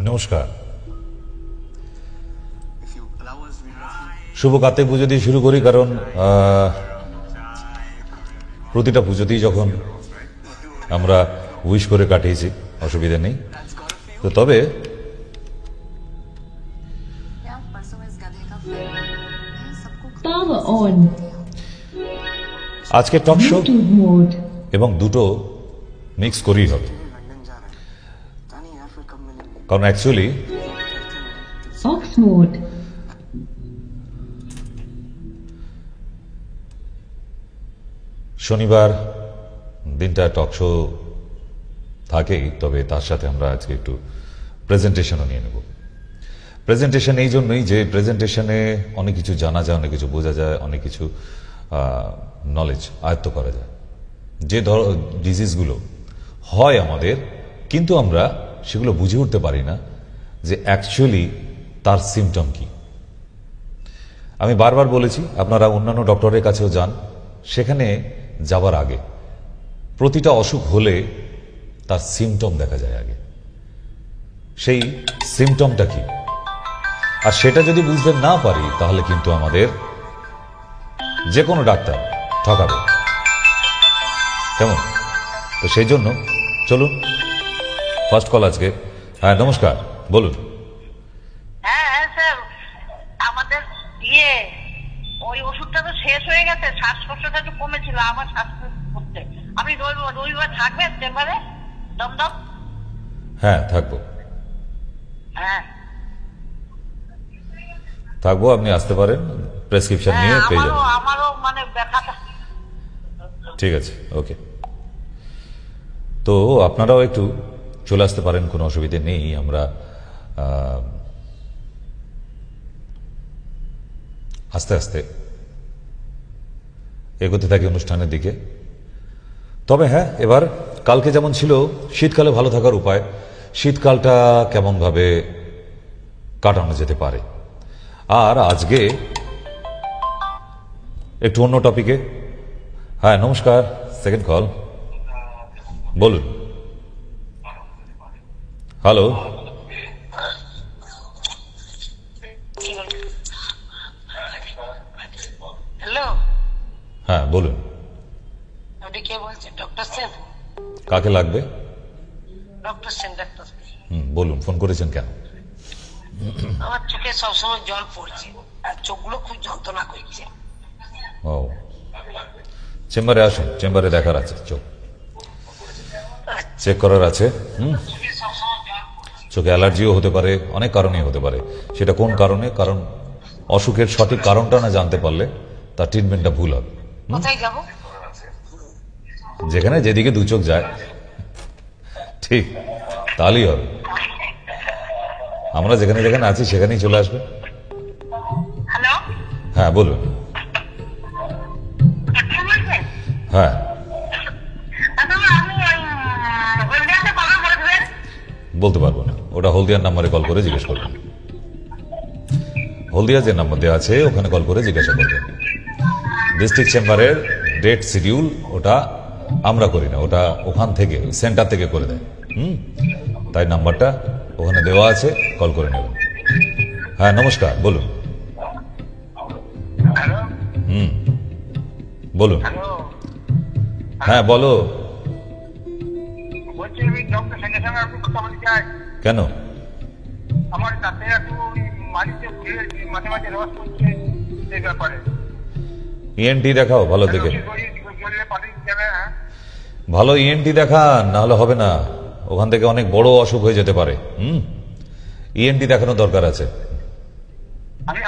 নমস্কার। শুভ কার্তিক পুজো দিয়ে শুরু করি, কারণ প্রতিটা পুজোতেই যখন আমরা উইশ করে কাটিয়েছি, অসুবিধা নেই। তো তবে আজকে টক শো এবং দুটো মিক্স করেই হবে, কারণ অ্যাকচুয়ালি শনিবার দিনটা টক শো থাকেই, তবে তার সাথে আমরা আজকে একটু প্রেজেন্টেশনও নিয়ে নেব। প্রেজেন্টেশন এই জন্যই যে প্রেজেন্টেশনে অনেক কিছু জানা যায়, অনেক কিছু বোঝা যায়, অনেক কিছু নলেজ আয়ত্ত করা যায়। যে ডিজিজগুলো হয় আমাদের, কিন্তু আমরা সেগুলো বুঝে উঠতে পারি না যে অ্যাকচুয়ালি তার সিমটম কি। আমি বারবার বলেছি, আপনারা অন্যান্য ডক্টরের কাছেও যান, সেখানে যাবার আগে প্রতিটা অসুখ হলে তার সিমটম দেখা যায় আগে, সেই সিমটমটা কি, আর সেটা যদি বুঝতে না পারি তাহলে কিন্তু আমাদের যে কোনো ডাক্তার ঠকাবে, কেমন? তো সেই জন্য চলুন ফার্স্ট কল আজকে। হ্যাঁ নমস্কার, বলুন। হ্যাঁ স্যার, আমাদের ওই ওষুধটা তো শেষ হয়ে গেছে, শ্বাসকষ্টটা একটু কমেছিল, আবার শ্বাসকষ্ট করতে। আপনি রবিবার থাকবেন চেম্বারে দমদম? হ্যাঁ থাকবো। হ্যাঁ থাকবো, আপনি আসতে পারেন, প্রেসক্রিপশন নিয়ে পেয়ে যাবেন। আমারও মানে ব্যথাটা। ঠিক আছে, ওকে। তো আপনারাও একটু চলে আসতে পারেন, কোনো অসুবিধে নেই। আমরা আস্তে আস্তে এগোতে থাকি অনুষ্ঠানের দিকে। তবে হ্যাঁ, এবার কালকে যেমন ছিল শীতকালে ভালো থাকার উপায়, শীতকালটা কেমনভাবে কাটানো যেতে পারে, আর আজকে একটু অন্য টপিকে। হ্যাঁ নমস্কার, সেকেন্ড কল, বলুন। হ্যালো, হ্যালো, হ্যাঁ বলুন। আপনি কে বলছেন? ডক্টর সেন? কাকে লাগবে? Doctor Sen, doctor. বলুন, ফোন করেছেন কেন? আমার চোখে সবসময় জল পড়ছে আর চোখগুলো খুব যন্ত্রণা করছে। ও, চেম্বারে আসুন, চেম্বারে দেখার আছে, চোখ চেক করার আছে। চোখে অ্যালার্জিও হতে পারে, অনেক কারণেই হতে পারে। সেটা কোন কারণে, কারণ অসুখের সঠিক কারণটা না জানতে পারলে তার ট্রিটমেন্টটা ভুল হবে। কোথায় যাব? যেখানে যেদিকে দু চোখ যায়, ঠিক তাহলেই হবে। আমরা যেখানে যেখানে আছি সেখানেই চলে আসবে। হ্যালো, হ্যাঁ বলুন। হ্যাঁ বলতে পারবো না, ওটা হলদিয়ার নাম্বারে কল করে জিজ্ঞেস করবেন। হলদিয়া যে নাম্বার দেওয়া আছে ওখানে কল করে জিজ্ঞাসা করবেন। ডিস্ট্রিক্ট চেম্বারের ডেট শিডিউল ওটা আমরা করি না, ওটা ওখান থেকে সেন্টার থেকে করে দেয়। তাই নাম্বারটা ওখানে দেওয়া আছে, কল করে নেবেন। হ্যাঁ নমস্কার, বলুন। বলুন। হ্যাঁ বলো। কেন? আমার দাঁতে একটু মাঝে মাঝে রস পড়ছে, এই ব্যাপারে ইএনটি দেখাও ভালো দেখে, ভালো ইএনটি দেখান, নাহলে হবে না। ওখান থেকে অনেক বড় অসুখ হয়ে যেতে পারে। ইএনটি দেখানো দরকার আছে।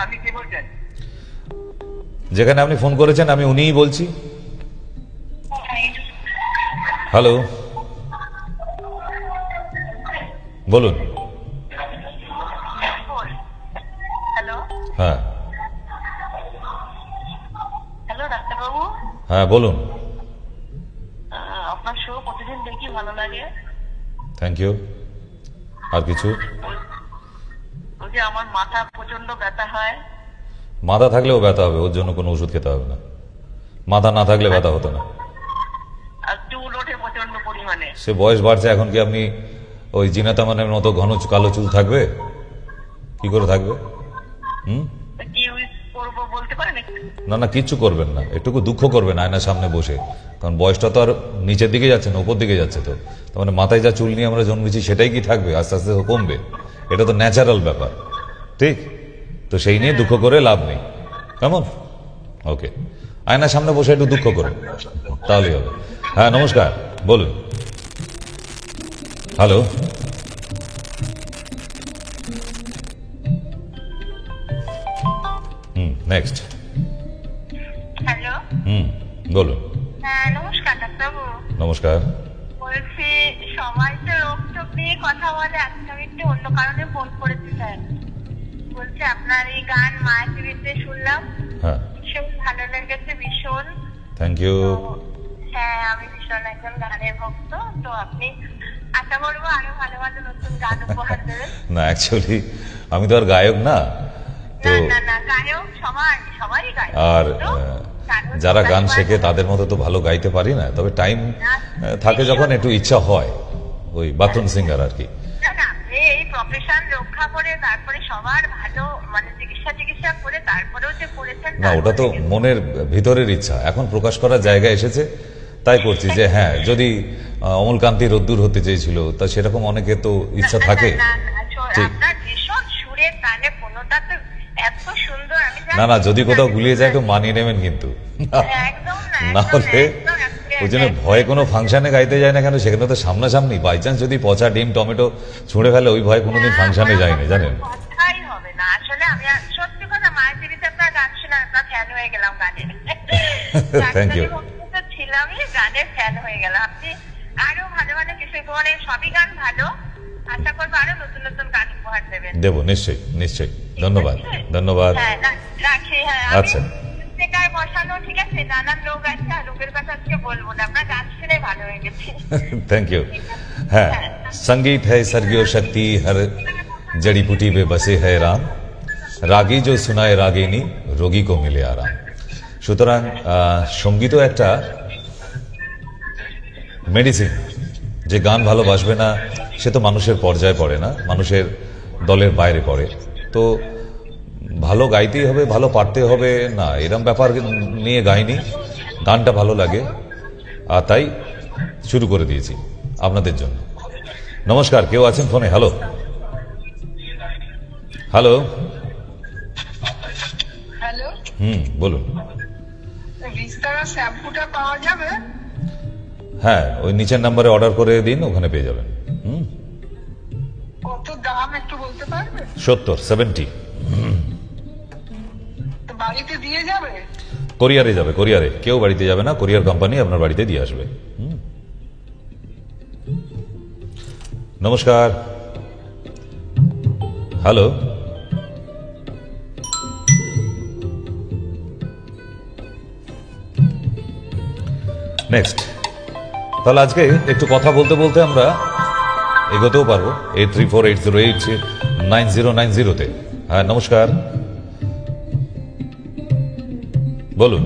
আপনি কি বলছেন? যেখানে আপনি ফোন করেছেন আমি উনিই বলছি। হ্যালো, বলুন। হ্যালো, হ্যাঁ হ্যালো ডাক্তারবাবু। হ্যাঁ বলুন। আপনার শো প্রতিদিন দেখি, ভালো লাগে। Thank you. আর কিছু? ওই যে আমার মাথা প্রচন্ড ব্যথা হয়। মাথা থাকলেও ব্যথা হবে, ওর জন্য কোনো ওষুধ খেতে হবে না। মাথা না থাকলে ব্যথা হতো না। আর চুল ওঠে প্রচন্ড পরিমাণে। সে বয়স বাড়ছে, এখন কি আপনি ওই জিনাতামানের মতো ঘন কালো চুল থাকবে? কি করে থাকবে? কি ইউজ করবো বলতে পারেন একটু? না না, কিচ্ছু করবেন না, একটুকু দুঃখ করবেন আয়নার সামনে বসে, কারণ বয়সটা তো আর নিচের দিকে যাচ্ছে না, উপর দিকে যাচ্ছে। তো তার মানে মাথায় যা চুল নিয়ে আমরা জন্মেছি সেটাই কি থাকবে? আস্তে আস্তে তো কমবে, এটা তো ন্যাচারাল ব্যাপার, ঠিক? তো সেই নিয়ে দুঃখ করে লাভ নেই, কেমন? ওকে, আয়নার সামনে বসে একটু দুঃখ করুন, তাহলেই হবে। হ্যাঁ নমস্কার, বলুন। Hello, next. হ্যালো, বলুন। হ্যাঁ নমস্কার ডাক্তারবাবু। নমস্কার। বলছি সবাই তো রোগ টোগ নিয়ে কথা বলে, আজকে আমি একটু অন্য কারণে ফোন করেছি স্যার। বলছি আপনার এই গান মায়ের টিভিতে শুনলাম, হ্যাঁ, ভীষণ ভালো লেগেছে, ভীষণ। Thank you. হ্যাঁ আমি ভীষণ একজন গানের ভক্ত, তো আপনি আশা করবো আরো ভালো ভালো নতুন গান উপহার দেবেন। না অ্যাকচুয়ালি আমি তো আর গায়ক না, তো না না, গায়ক সবারই গায়ক, আর তো যারা গান শেখে তাদের মতো তো ভালো গাইতে পারি না, তবে টাইম থাকে যখন একটু ইচ্ছা হয়, ওই বাথরুম সিঙ্গার আর কি। না না, আপনি এই প্রফেশন রক্ষা করে তারপরে সবার ভালো মানে চিকিৎসা করে তারপরেও যে করেছেন, না ওটা তো মনের ভিতরের ইচ্ছা, এখন প্রকাশ করার জায়গা এসেছে তাই করছি। যে হ্যাঁ, যদি অমলকান্তি রোদ্দুর হতে চেয়েছিল, তা সেরকম অনেকে তো ইচ্ছা থাকে। ঠিক। আপনার ভীষণ সুরের তালে কোনোটা তো এত সুন্দর, আমি না না, যদি কোথাও গুলিয়ে যায় একটু মানিয়ে নেবেন কিন্তু, একদম না হলে ওই জন্য ভয়ে কোনো ফাংশনে গাইতে যায় না কেন, সেখানে তো সামনাসামনি বাই চান্স যদি পচা ডিম টমেটো ছুঁড়ে ফেলে, ওই ভয়ে কোনোদিন ফাংশনে যায়নি জানেন। কথাই হবে না আসলে, আমি সত্যি কথা মায়ের টিভিতে আপনার গান শুনে আপনার ফ্যান হয়ে গেলাম গানের। Thank you. ছিলামই গানের ফ্যান হয়ে গেলাম। আপনি আরো ভালো ভালো কিছু করে, সবই গান ভালো, আশা করবো আরো নতুন নতুন গান উপহার দেবেন। দেবো নিশ্চয়ই নিশ্চয়ই, ধন্যবাদ ধন্যবাদ। হ্যাঁ রাখি। হ্যাঁ আচ্ছা, বেকার বসানো, ঠিক আছে, নানান রোগ আছে, আর রোগের কথা আজকে বলবো না, আপনার গান শুনে ভালো হয়ে গেছে। Thank you. হ্যাঁ, संगीत है सर्गियो शक्ति, हर जड़ी बूटी में बसे है राम, রাগী जो सुनाए रागिनी, রোগী को मिले आराम। সুতরাং সঙ্গীতও একটা মেডিসিন। যে গান ভালোবাসবে না সে তো মানুষের পর্যায়ে পড়ে না, মানুষের দলের বাইরে পড়ে। তো ভালো গাইতেই হবে, ভালো পারতে হবে না, এরকম ব্যাপার নিয়ে গাইনি, গানটা ভালো লাগে আর তাই শুরু করে দিয়েছি আপনাদের জন্য। নমস্কার, কেউ আছেন ফোনে? Hello hello. হ্যালো, বলুন। বিস্তারা শ্যাম্পুটা পাওয়া যাবে? হ্যাঁ, ওই নিচের নাম্বারে অর্ডার করে দিন, ওখানে পেয়ে যাবেন। কত দাম একটু বলতে পারবে? 70 তো বাড়িতে দিয়ে যাবে? কোরিয়ারে যাবে, কোরিয়ারে। কেউ বাড়িতে যাবে না, কোরিয়ার কোম্পানি আপনার বাড়িতে দিয়ে আসবে। নমস্কার, হ্যালো। নেক্সট। তাহলে আজকে একটু কথা বলতে বলতে আমরা এগোতেও পারবো 8348089090-তে। হ্যাঁ নমস্কার, বলুন।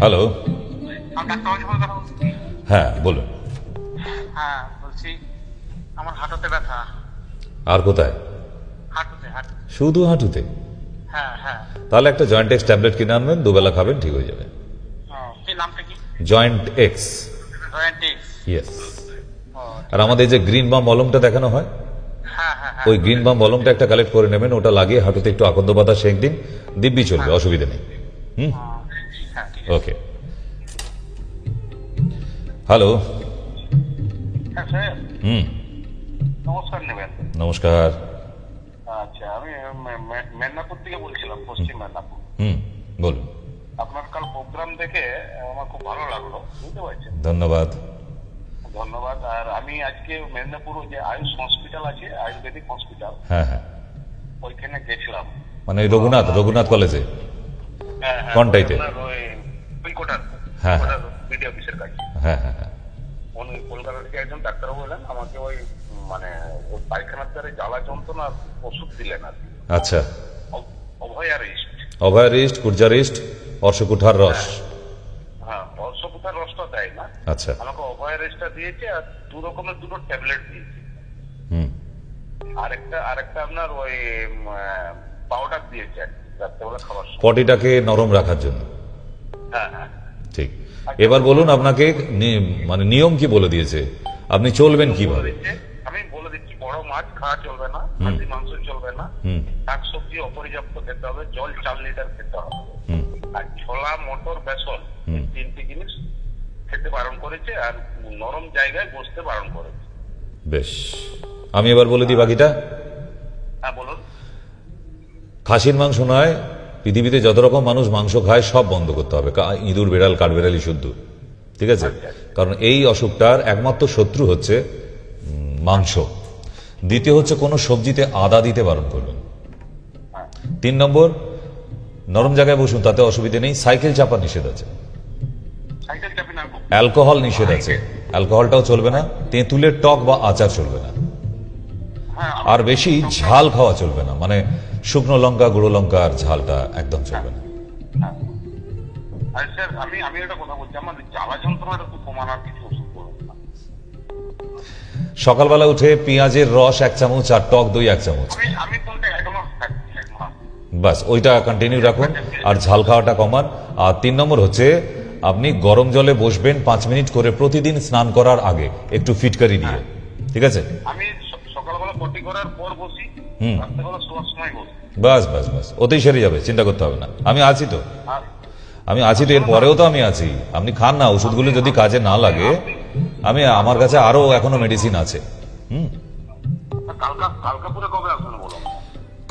হ্যালো, ডাক্তারবাবুর সাথে কথা বলছি। হ্যাঁ বলুন। হ্যাঁ বলছি, আমার হাঁটুতে ব্যথা। আর কোথায়? হাঁটুতে। শুধু হাঁটুতে? হ্যাঁ হ্যাঁ। তাহলে একটা জয়েন্ট এক্স ট্যাবলেট কিনে আনবেন, দুবেলা খাবেন, ঠিক হয়ে যাবে। কি নামটা কি? Joint x. জয়েন্টিক্স। ইয়েস। আর আমাদের যে গ্রিন বাম মলমটা দেখানো হয়, হ্যাঁ হ্যাঁ হ্যাঁ। ওই গ্রিন বাম মলমটা একটা কালেক্ট করে নেবেন, ওটা লাগিয়ে হাঁটুতে একটু আকন্দ পাতা সেঁক দিন, দিব্যি চলবে, অসুবিধা নেই। হ্যাঁ ঠিক ওকে। হ্যালো। হ্যাঁ স্যার, নমস্কার নেবেন। নমস্কার। আচ্ছা, আমি মেদিনীপুর থেকে বলছিলাম, পশ্চিম মেদিনীপুর। বলুন। আপনার কাল প্রোগ্রাম দেখে আমার খুব ভালো লাগলো, বুঝতে পারছেন? ধন্যবাদ। ধন্যবাদ। আর আমি আজকে মেদিনীপুর যে আয়ুষ হসপিটাল আছে, আয়ুর্বেদিক হসপিটাল, হ্যাঁ হ্যাঁ, ওইখানে গেছিলাম। মানে ওই রঘুনাথ কলেজে কোনটাইতে? ওই কোটার হ্যাঁ বিডি অফিসের কাছে। হ্যাঁ হ্যাঁ হ্যাঁ। উনি কলকাতা থেকে একজন ডাক্তারবাবু বললেন, আমাকে ওই মানে ওই পায়খানার দ্বারা জ্বালা যন্ত্রণার ওষুধ দিলেন আর কি। আচ্ছা। অভয়ারিস্ট, কুরজারিস্ট, অর্শকুঠার রস। হ্যাঁ, অশ্বকুথার রসটা দেয় না, আচ্ছা। আমাকে অভয়ারেস্টটা দিয়েছে আর 2 রকমের 2টো ট্যাবলেট দিয়েছে। হুম। আরেকটা আপনার ওই পাউডার দিয়েছে রাত্রেবেলা খাবার সময়। পটিটাকে নরম রাখার জন্য। হ্যাঁ হ্যাঁ। ঠিক। এবার বলুন আপনাকে মানে নিয়ম কি বলে দিয়েছে, আপনি চলবেন কিভাবে? আমি বলে দিচ্ছি, বড় মাছ খাওয়া চলবে না, খাসি মাংস চলবে না, শাকসবজি অপর্যাপ্ত খেতে হবে, জল 4 লিটার খেতে হবে, আর ছোলা মটর বেসন 3টি জিনিস খেতে বারণ করেছে, আর নরম জায়গায় বসতে বারণ করেছে। বেশ, আমি এবার বলে দিই বাকিটা। হ্যাঁ বলুন। খাসির মাংস নয়, পৃথিবীতে যত রকম মানুষ মাংস খায় সব বন্ধ করতে হবে, ইঁদুর বিড়াল কাঠবেড়ালি শুদ্ধ, ঠিক আছে? কারণ এই অসুখটার একমাত্র শত্রু হচ্ছে মাংস। দ্বিতীয় হচ্ছে কোনো সবজিতে আদা দিতে বারণ করবেন। 3 নম্বর, নরম জায়গায় বসুন, তাতে অসুবিধা নেই। সাইকেল চাপা নিষেধ আছে, অ্যালকোহল নিষেধ আছে, অ্যালকোহলটাও চলবে না। তেঁতুলের টক বা আচার চলবে না, আর বেশি ঝাল খাওয়া চলবে না, মানে শুকনো লঙ্কা গুঁড়ো লঙ্কা আর ঝালটা একদম চলবে না। আর স্যার আমি একটা কথা বলছি, আমার জ্বালা যন্ত্রণাটা একটু কমানোর কিছু ওষুধ বলুন না। সকালবেলা উঠে পেঁয়াজের রস 1 চামচ আর টক দই 1 চামচ, আমি কোনটা একদম বাস ওইটা কন্টিনিউ রাখুন, আর ঝাল খাওয়াটা কমান। আর 3 নম্বর হচ্ছে আপনি গরম জলে বসবেন 5 মিনিট করে প্রতিদিন স্নান করার আগে, একটু ফিটকারি দিয়ে, ঠিক আছে? আমি সকালবেলা পটি করার পর বসি, রাত্রেবেলা শোয়ার সময় বসি। বাস বাস বাস, ওতেই সেরে যাবে, চিন্তা করতে হবে না। আমি আছি তো, এর পরেও তো আমি আছি। আপনি খান না, ওষুধগুলো যদি কাজে না লাগে, আমার কাছে আরো এখনো মেডিসিন আছে। কালকাপুরে কবে আসবেন বলুন?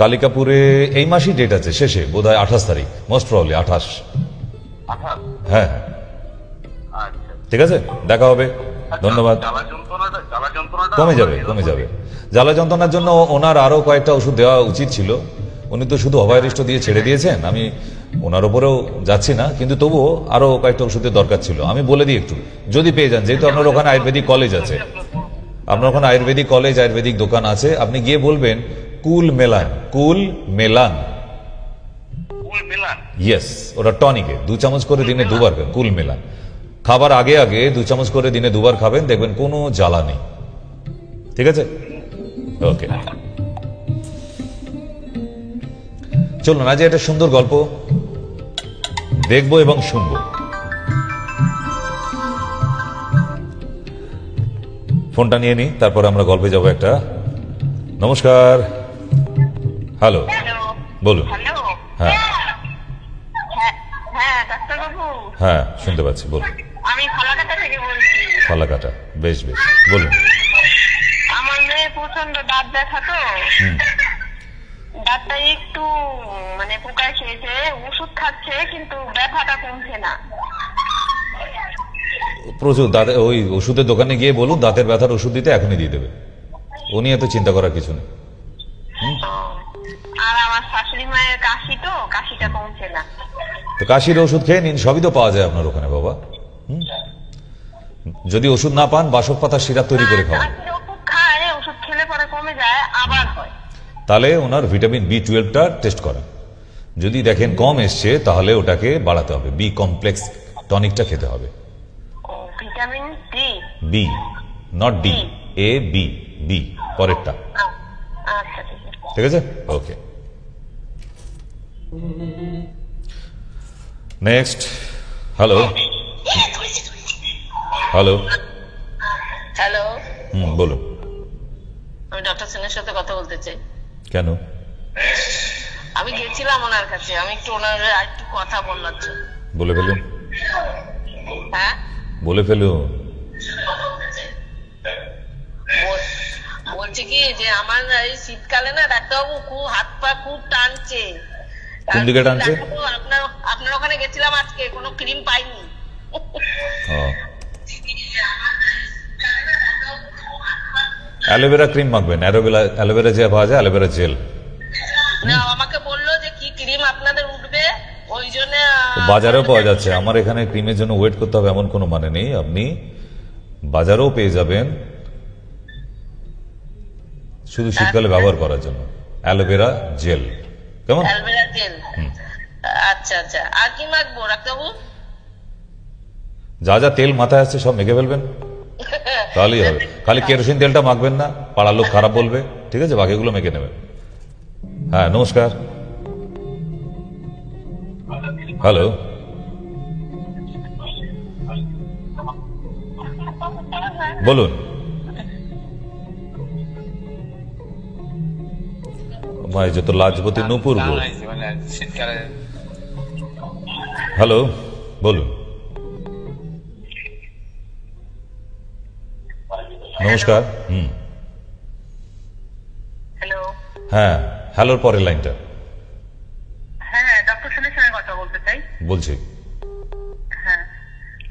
কালিকাপুরে এই মাসই ডেট আছে, শেষে বোধহয় 28 তারিখ, মোস্ট প্রবাবলি 28। হ্যাঁ হ্যাঁ, ঠিক আছে, দেখা হবে, ধন্যবাদ। কমে যাবে, কমে যাবে। জ্বালা যন্ত্রণার জন্য ওনার আরো কয়েকটা ওষুধ দেওয়া উচিত ছিল, উনি তো শুধু অভয়ারিষ্ট দিয়ে ছেড়ে দিয়েছেন। আমি ওনার উপরেও যাচ্ছি না, কিন্তু তবুও আরো কয়েকটা ওষুধের দরকার ছিল। আমি বলে দিই একটু, যদি পেয়ে যান, যেহেতু আপনার ওখানে আয়ুর্বেদিক কলেজ আছে, আপনার ওখানে আয়ুর্বেদিক কলেজ আয়ুর্বেদিক দোকান আছে, আপনি গিয়ে বলবেন কুল মেলান, কুল মেলান, ইয়েস, ওটা টনিকে 2 চামচ করে দিনে 2 বার, কুল মেলান। খাবার আগে আগে 2 চামচ করে দিনে 2 বার খাবেন, দেখবেন কোনো জ্বালা নেই, ঠিক আছে? ওকে, চলুন আজ একটা সুন্দর গল্প দেখবো এবং শুনবো। ফোনটা নিয়ে নি, তারপর আমরা গল্পে যাবো একটা। নমস্কার, হ্যালো, বলুন। হ্যাঁ হ্যাঁ ডাক্তারবাবু, হ্যাঁ শুনতে পাচ্ছি, বলুন। আমি ফালাকাটা থেকে বলছি। ফালাকাটা, বেশ বেশ, বলুন। আমার মেয়ে প্রচন্ড দাঁত ব্যথা তো, দাঁতটা একটু মানে পোকায় খেয়েছে, ওষুধ খাচ্ছে কিন্তু ব্যথাটা কমছে না। প্রচুর দাঁতে, ওই ওষুধের দোকানে গিয়ে বলুন দাঁতের ব্যথার ওষুধ দিতে, এখনই দিয়ে দেবে, ও নিয়ে এত চিন্তা করার কিছু নেই। আর আমার শাশুড়ি মায়ের কাশি তো, কাশিটা কমছে না। তো কাশির ওষুধ খেয়ে নিন, সবই তো পাওয়া যায় আপনার ওখানে বাবা। যদি ওষুধ না পান, বাসক পাতার সিরাপ তৈরি করে খাওয়ান। ওষুধ খায়, ওষুধ খেলে পরে কমে যায়, আবার হয়। তাহলে ওনার ভিটামিন B12টা টেস্ট করেন, যদি দেখেন কম এসছে তাহলে ওটাকে বাড়াতে হবে, বি কমপ্লেক্স টনিকটা খেতে হবে। Vitamin D, B, not D, A B, B পরেরটা, আচ্ছা ঠিক আছে? Okay, next. Hello hello, hello, বলুন। আমি ডক্টর সেনের সাথে কথা বলতে চাই। কেন? আমি গেছিলাম ওনার কাছে, আমি একটু ওনার একটু কথা বলার জন্য। বলে ফেলুন। হ্যাঁ বলে ফেলুন। বলছি কি যে আমার এই শীতকালে না ডাক্তারবাবু খুব হাত পা খুব টানছে। কোন দিকে টানছে? আপনার ওখানে গেছিলাম আজকে, কোনো ক্রিম পাইনি। অ্যালোভেরা ক্রিম মাখবেন, অ্যালোভেরা যে পাওয়া যায়, অ্যালোভেরা জেল। না, আমাকে বললো যে কি ক্রিম আপনাদের উঠবে, ওই জন্য। বাজারেও পাওয়া যাচ্ছে, আমার এখানে ক্রিমের জন্য ওয়েট করতে হবে এমন কোনো মানে নেই, আপনি বাজারেও পেয়ে যাবেন, শুধু শীতকালে ব্যবহার করার জন্য অ্যালোভেরা জেল। কেমন? অ্যালোভেরা জেল, আচ্ছা আচ্ছা। আর কি মাখবো ডাক্তারবাবু? যা যা তেল মাথায় আসছে সব মেখে ফেলবেন, তাহলেই হবে। খালি কেরোসিন তেলটা মাখবেন না, পাড়ার লোক খারাপ বলবে, ঠিক আছে? বাকিগুলো মেখে নেবেন। হ্যাঁ, নমস্কার। হ্যালো, বলুন। ভাই যত লাজপতি নূপুর গো। হ্যালো, বলুন। নমস্কার। হ্যালো। হ্যাঁ, হ্যালোর পরের লাইনটা হ্যাঁ, ডক্টর সেনের সঙ্গে কথা বলতে চাই। বলছি। হ্যাঁ,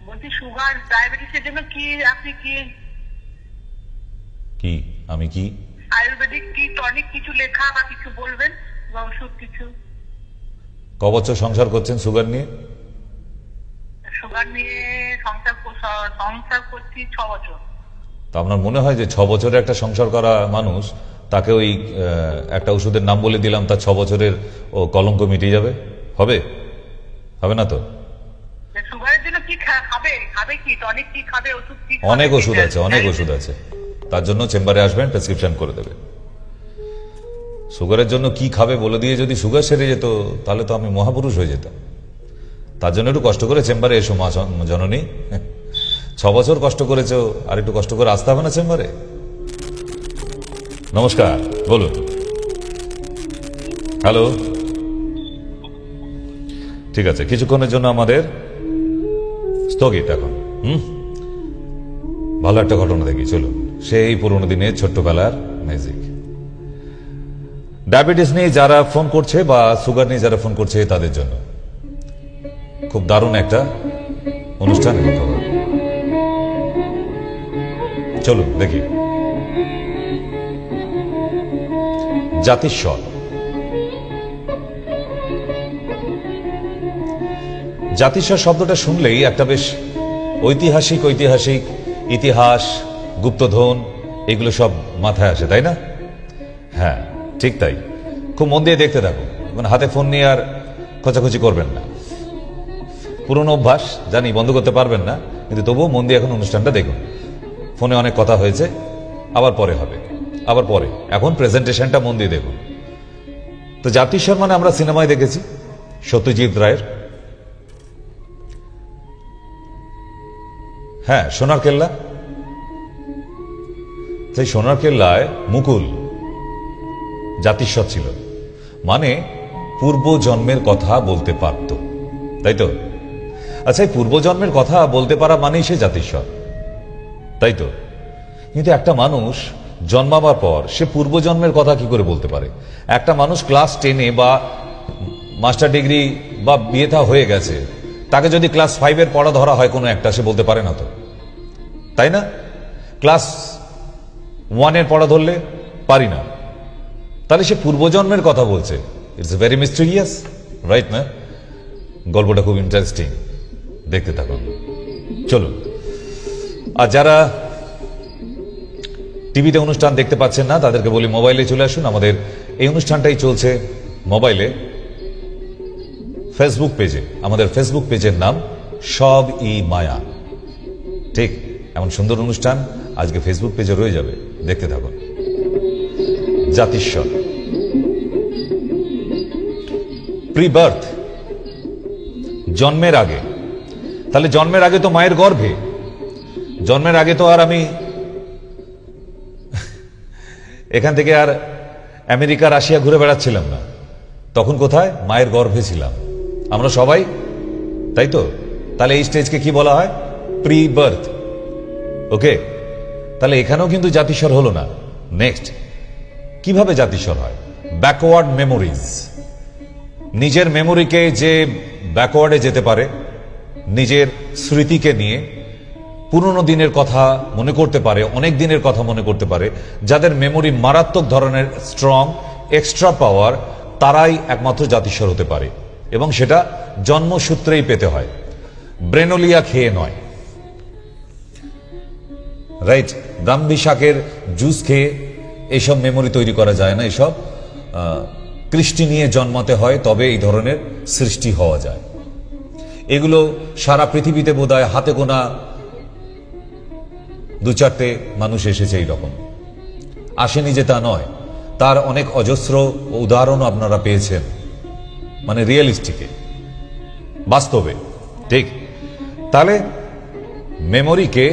বলছি সুগার ডায়াবেটিসের জন্য কি আপনি কি কি আমি কি আয়ুর্বেদিক কি টনিক কিছু লেখা বা কিছু বলবেন বা ওষুধ কিছু? ক বছর সংসার করছেন সুগার নিয়ে? সুগার নিয়ে সংসার করছি 6 বছর। তা আপনার মনে হয় যে 6 বছরে একটা সংসার করা মানুষ, তাকে ওই একটা ওষুধের নাম বলে দিলাম, তার 6 বছরের ও কলঙ্ক মিটে যাবে? হবে? হবে না তো। সুগারের জন্য কি খাবে? খাবে কি? টনিক কি খাবে? ওষুধ কি? অনেক ওষুধ আছে, অনেক ওষুধ আছে। তার জন্য চেম্বারে আসবেন, প্রেসক্রিপশন করে দেবে। সুগারের জন্য কি খাবে বলে দিয়ে যদি সুগার সেরে যেত, তাহলে তো আমি মহাপুরুষ হয়ে যেতাম। তার জন্য একটু কষ্ট করে চেম্বারে এসো মা জননী। 6 বছর কষ্ট করেছো, আর একটু কষ্ট করে আসতে হবে না চেম্বারে? নমস্কার, বলুন। হ্যালো, ঠিক আছে, কিছুক্ষণের জন্য আমাদের স্থগিত এখন। ভালো একটা ঘটনা দেখি, চলুন। সেই পুরোনো দিনের ছোট্টবেলার ম্যাজিক। ডায়াবেটিস নিয়ে যারা ফোন করছে বা সুগার নিয়ে যারা ফোন করছে, তাদের জন্য খুব দারুণ একটা অনুষ্ঠান এবং খবর। চলুন দেখি। জাতিস্বর। জাতিস্বর শব্দটা শুনলেই একটা বেশ ঐতিহাসিক ইতিহাস, গুপ্তধন, এগুলো সব মাথায় আসে, তাই না? হ্যাঁ, ঠিক তাই। খুব মন দিয়ে দেখতে থাকুন, হাতে ফোন নিয়ে আর খোঁচাখুচি করবেন না। পুরনো অভ্যাস জানি, বন্ধ করতে পারবেন না, কিন্তু তবুও মন দিয়ে এখন অনুষ্ঠানটা দেখুন। ফোনে অনেক কথা হয়েছে, আবার পরে হবে, আবার পরে। এখন প্রেজেন্টেশনটা মন দিয়ে দেখুন। তো জাতিস্বর মানে আমরা সিনেমায় দেখেছি সত্যজিৎ রায়ের। হ্যাঁ, সোনার কেল্লা। সেই সোনার কেল্লায় মুকুল জাতিস্বর ছিল, মানে পূর্ব জন্মের কথা বলতে পারত, তাই তো? আচ্ছা, এই পূর্ব জন্মের কথা বলতে পারা মানেই সে জাতিস্বর, তাই তো? কিন্তু একটা মানুষ জন্মাবার পর সে পূর্ব জন্মের কথা কি করে বলতে পারে? একটা মানুষ ক্লাস 10-এ বা মাস্টার ডিগ্রি বা বিয়ে থা হয়ে গেছে, তাকে যদি ক্লাস 5-এর পড়া ধরা হয় কোনো একটা, সে বলতে পারে না তো, তাই না? ক্লাস 1-এর পড়া ধরলে পারি না, তাহলে সে পূর্বজন্মের কথা বলছে। ইটস ভেরি মিস্টেরিয়াস, রাইট না? গল্পটা খুব ইন্টারেস্টিং, দেখতে থাকুন। চলুন। আর যারা টিভিতে অনুষ্ঠান দেখতে পাচ্ছেন না, তাদেরকে বলি মোবাইলে চলে আসুন। আমাদের এই অনুষ্ঠানটাই চলছে মোবাইলে, ফেসবুক পেজে। আমাদের ফেসবুক পেজের নাম সব ই মায়া। ঠিক এমন সুন্দর অনুষ্ঠান আজকে ফেসবুক পেজে রয়ে যাবে, দেখতে থাকুন। জাতিস্বর। প্রি-বার্থ, জন্মের আগে। তাহলে জন্মের আগে তো মায়ের গর্ভে, জন্মের আগে তো আর আমি এখান থেকে আর আমেরিকা রাশিয়া ঘুরে বেড়াচ্ছিলাম না। তখন কোথায়? মায়ের গর্ভে ছিলাম আমরা সবাই, তাই তো? তাহলে এই স্টেজকে কি বলা হয়? প্রি-বার্থ। ওকে, তাহলে এখানেও কিন্তু জাতিস্বর হলো না। নেক্সট, কিভাবে জাতিস্বর হয়? Backward memories. নিজের মেমোরিকে যে ব্যাকওয়ার্ডে যেতে পারে, নিজের স্মৃতিকে নিয়ে পুরনো দিনের কথা মনে করতে পারে, অনেক দিনের কথা মনে করতে পারে, যাদের মেমোরি মারাত্মক ধরনের স্ট্রং, এক্সট্রা পাওয়ার, তারাই একমাত্র জাতিস্বর হতে পারে, এবং সেটা জন্মসূত্রেই পেতে হয়, ব্রেনোলিয়া খেয়ে নয়। রাইট? ব্রাহ্মী শাকের জুস খেয়ে এইসব মেমোরি তৈরি করা যায় না। এসব কৃষ্টি নিয়ে জন্মাতে হয়, তবে এই ধরনের সৃষ্টি হওয়া যায়। এগুলো সারা পৃথিবীতে বোধহয় হাতে গোনা 2-4টে মানুষ এসেছে এই রকম, আসেনি যে তা নয়, তার অনেক অজস্র উদাহরণও আপনারা পেয়েছেন, মানে রিয়েলিস্টিকে, বাস্তবে। ঠিক, তাহলে মেমোরিকে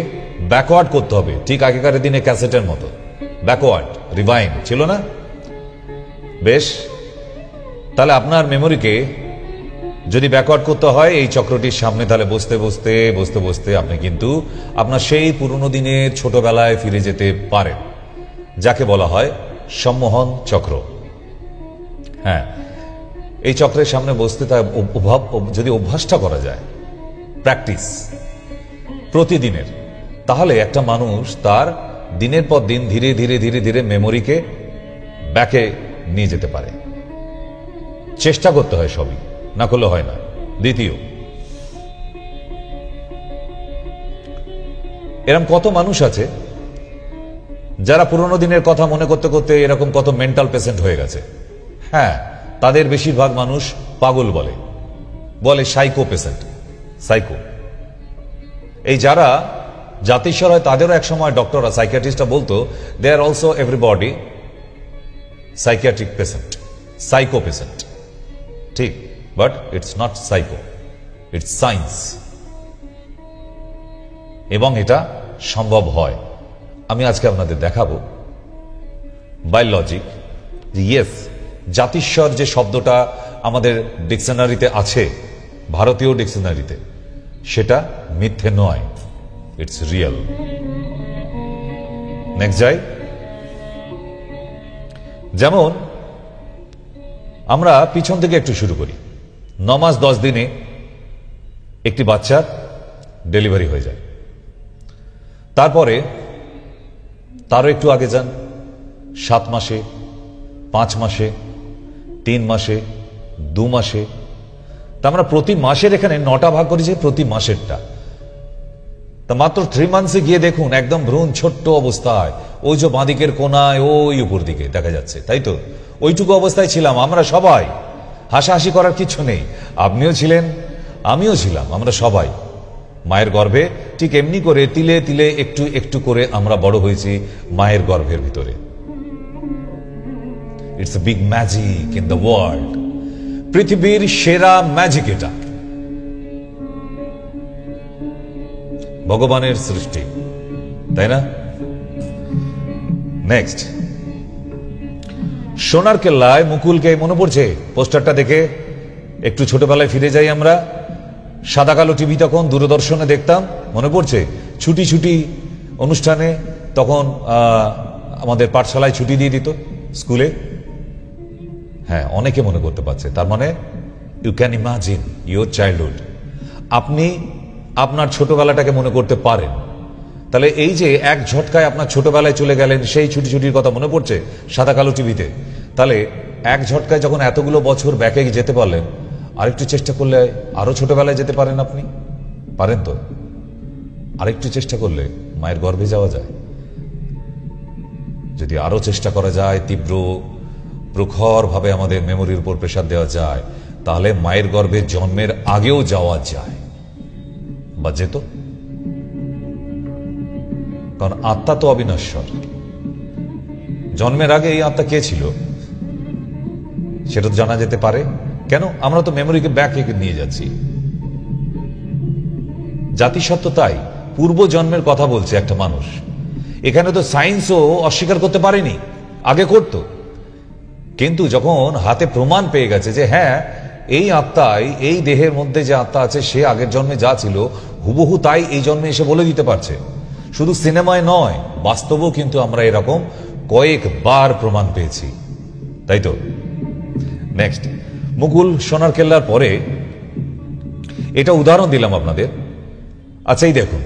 ব্যাকওয়ার্ড করতে হবে, ঠিক আগেকার দিনে ক্যাসেটের মতো ব্যাকওয়ার্ড রিভাইন্ড ছিল না? বেশ, তাহলে আপনার মেমোরিকে যদি ব্যাকওয়ার্ড করতে হয় এই চক্রটির সামনে, তাহলে বসতে বসতে বসতে বসতে আপনি কিন্তু আপনার সেই পুরনো দিনের ছোটবেলায় ফিরে যেতে পারেন, যাকে বলা হয় সম্মোহন চক্র। হ্যাঁ, এই চক্রের সামনে বসতে তার যদি অভ্যাসটা করা যায়, প্র্যাকটিস প্রতিদিনের, তাহলে একটা মানুষ তার দিনের পর দিন ধীরে ধীরে ধীরে ধীরে মেমোরিকে ব্যাকে নিয়ে যেতে পারে। চেষ্টা করতে হয়, সবই না করলে হয় না। দ্বিতীয়, এরকম কত মানুষ আছে যারা পুরনো দিনের কথা মনে করতে করতে এরকম কত মেন্টাল পেশেন্ট হয়ে গেছে। হ্যাঁ, তাদের বেশিরভাগ মানুষ পাগল বলে সাইকো পেশেন্ট, সাইকো। এই যারা জাতিস্বর হয় তাদেরও এক সময় ডক্টররা, সাইকিয়াট্রিস্টরা বলতো they are also everybody psychiatric patient, psycho patient. ঠিক, but it's not psycho, it's science, এবং এটা সম্ভব হয়। আমি আজকে আপনাদের দেখাবো বাই লজিক যে ইয়েস, জাতিস্বর যে শব্দটা আমাদের ডিকশনারিতে আছে, ভারতীয় ডিকশনারিতে, সেটা মিথ্যে নয়, ইটস রিয়েল। নেক্সট যাই। যেমন আমরা পিছন থেকে একটু শুরু করি। 9 মাস 10 দিনে একটি বাচ্চার ডেলিভারি হয়ে যায়। তারপরে তারও একটু আগে যান, 7 মাসে, 5 মাসে, 3 মাসে, 2 মাসে। তা আমরা প্রতি মাসের এখানে 9টা ভাগ করেছি, প্রতি মাসেরটা। তা মাত্র 3 মান্থসে গিয়ে দেখুন একদম ভ্রূণ ছোট্ট অবস্থায়, ওই যে বাঁদিকের কোনায় ওই উপর দিকে দেখা যাচ্ছে, তাই তো? ওইটুকু অবস্থায় ছিলাম আমরা সবাই, হাসাহাসি করার কিছু নেই। আপনিও ছিলেন, আমিও ছিলাম, আমরা সবাই মায়ের গর্ভে। ঠিক এমনি করে তিলে তিলে একটু একটু করে আমরা বড় হয়েছি মায়ের গর্ভের ভিতরে। It's a big magic in the world. পৃথিবীর সেরা ম্যাজিক এটা, ভগবানের সৃষ্টি, তাই না? নেক্সট, সোনার কেল্লায় মুকুলকে মনে পড়ছে পোস্টারটা দেখে? একটু ছোটবেলায় ফিরে যাই আমরা, সাদা কালো টিভি তখন দূরদর্শনে দেখতাম, মনে পড়ছে? ছুটি ছুটি অনুষ্ঠানে তখন আমাদের পাঠশালায় ছুটি দিয়ে দিত, স্কুলে। হ্যাঁ, অনেকে মনে করতে পারছে। তার মানে you can imagine your childhood. আপনি আপনার ছোটবেলাটাকে মনে করতে পারেন। তাহলে এই যে এক ঝটকায় আপনার ছোটবেলায় চলে গেলেন, সেই ছুটি ছুটির কথা মনে পড়ছে সাদা কালো টিভিতে। তাহলে এক ঝটকায় যখন এতগুলো বছর ব্যাকে যেতে পারলেন, আরেকটু চেষ্টা করলে আরো ছোটবেলায় যেতে পারেন। আপনি পারেন তো? আরেকটু চেষ্টা করলে মায়ের গর্ভে যাওয়া যায়। যদি আরো চেষ্টা করা যায়, তীব্র প্রখর ভাবে আমাদের মেমোরির উপর প্রেসার দেওয়া যায়, তাহলে মায়ের গর্ভে জন্মের আগেও যাওয়া যায়, বা যেত। কারণ আত্মা তো অবিনশ্বর। জন্মের আগে এই আত্মা কে ছিল সেটা তো জানা যেতে পারে। কেন? আমরা তো মেমোরিকে ব্যাক নিয়ে যাচ্ছি। জাতিসত্ত্ব তাই পূর্ব জন্মের কথা বলছে একটা মানুষ। এখানে তো সায়েন্সও অস্বীকার করতে পারেনি, আগে করত, কিন্তু যখন হাতে প্রমাণ পেয়ে গেছে যে হ্যাঁ, এই আত্মাই, এই দেহের মধ্যে যে আত্মা আছে সে আগের জন্মে যা ছিল হুবহু তাই এই জন্মে এসে বলে দিতে পারছে। শুধু সিনেমায় নয়, বাস্তবেও কিন্তু আমরা এরকম কয়েকবার প্রমাণ পেয়েছি, তাই তো? নেক্সট, মুকুল সোনার কেল্লার পরে এটা উদাহরণ দিলাম আপনাদের। আচ্ছা, এই দেখুন,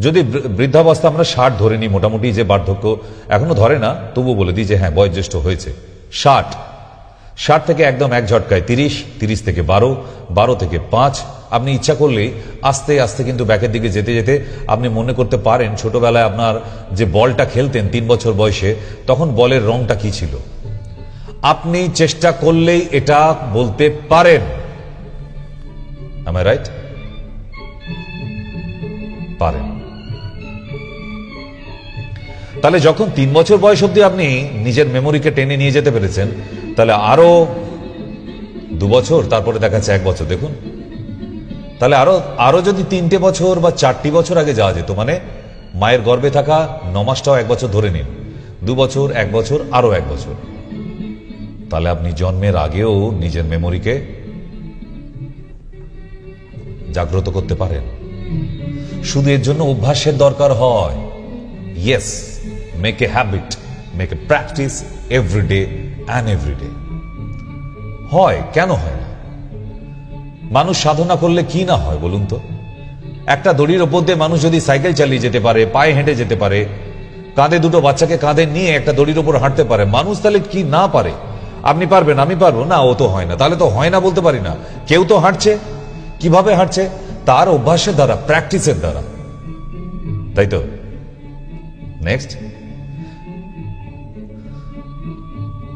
যদি বৃদ্ধাবস্থা আমরা 60 ধরে নিই, মোটামুটি যে বার্ধক্য এখনো ধরে না, তবু বলে দিই যে হ্যাঁ বয়োজ্যেষ্ঠ হয়েছে 60 থেকে একদম এক ঝটকায় 30 থেকে 12 থেকে 5। আপনি ইচ্ছা করলেই আস্তে আস্তে কিন্তু ব্যাকের দিকে যেতে যেতে আপনি মনে করতে পারেন ছোটবেলায় আপনার যে বলটা খেলতেন 3 বছর বয়সে, তখন বলের রংটা কি ছিল। আপনি চেষ্টা করলেই এটা বলতে পারেন। Am I right? পারেন। তাহলে যখন 3 বছর বয়স অব্দি আপনি নিজের মেমোরিকে টেনে নিয়ে যেতে পেরেছেন, তাহলে আরো 2 বছর, তারপরে দেখাচ্ছে 1 বছর। দেখুন, তাহলে আরো যদি 3টে বছর বা 4টি বছর আগে যাওয়া যেত, মানে মায়ের গর্ভে থাকা 9 মাসটাও 1 বছর ধরে নিন, 2 বছর, 1 বছর, আরো 1 বছর, তাহলে আপনি জন্মের আগেও নিজের মেমোরিকে জাগ্রত করতে পারেন। শুধু এর জন্য অভ্যাসের দরকার হয়। Yes, make a habit, make a practice every day and every day. হয়, কেন হয় না? মানুষ সাধনা করলে কি না হয় বলুন তো? একটা দড়ির ওপর দিয়ে মানুষ যদি সাইকেল চালিয়ে যেতে পারে, পায়ে হেঁটে যেতে পারে, কাঁধে 2টো বাচ্চাকে কাঁধে নিয়ে একটা দড়ির ওপর হাঁটতে পারে, মানুষ তাহলে কি না পারে? আপনি পারবেন, আমি পারবো না? ও তো হয় না, তাহলে তো হয় না বলতে পারি না। কেউ তো হাঁটছে। কিভাবে হাঁটছে? তার অভ্যাসের দ্বারা, প্র্যাকটিসের দ্বারা, তাই তো? নেক্সট,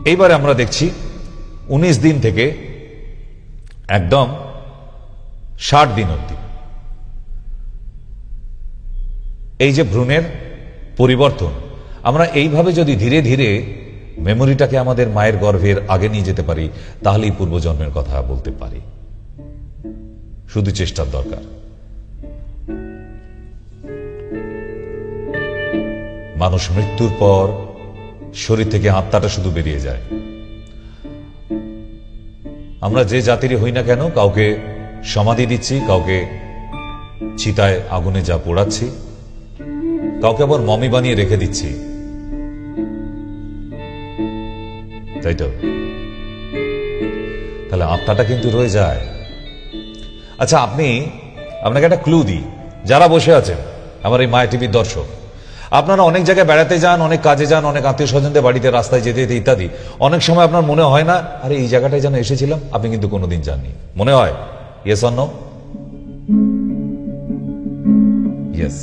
এইবারে আমরা দেখছি 19 দিন থেকে একদম 60 দিন অবধি এই যে ভ্রূণের পরিবর্তন, আমরা এইভাবে যদি ধীরে ধীরে মেমোরিটাকে আমাদের মায়ের গর্ভের আগে নিয়ে যেতে পারি, তাহলেই পূর্বজন্মের কথা বলতে পারি। শুধু চেষ্টার দরকার। মানুষ মৃত্যুর পর শরীর থেকে আত্মাটা শুধু বেরিয়ে যায়। আমরা যে জাতিরই হই না কেন, কাউকে সমাধি দিচ্ছি, কাউকে চিতায় আগুনে যা পোড়াচ্ছি, কাউকে আবার মমি বানিয়ে রেখে দিচ্ছি, তাই তো? তাহলে আত্মাটা কিন্তু রয়ে যায়। আচ্ছা, আপনাকে একটা ক্লু দিই, যারা বসে আছেন আমার এই মায়া টিভির দর্শক, আপনারা অনেক জায়গায় বেড়াতে যান, অনেক কাজে যান, অনেক আত্মীয় স্বজনদের বাড়িতে রাস্তায় যেতে যেতে ইত্যাদি, অনেক সময় আপনার মনে হয় না, আরে এই জায়গাটায় যেন এসেছিলাম? আপনি কিন্তু কোনোদিন যাননি, মনে হয়? Yes or no? ইয়েস।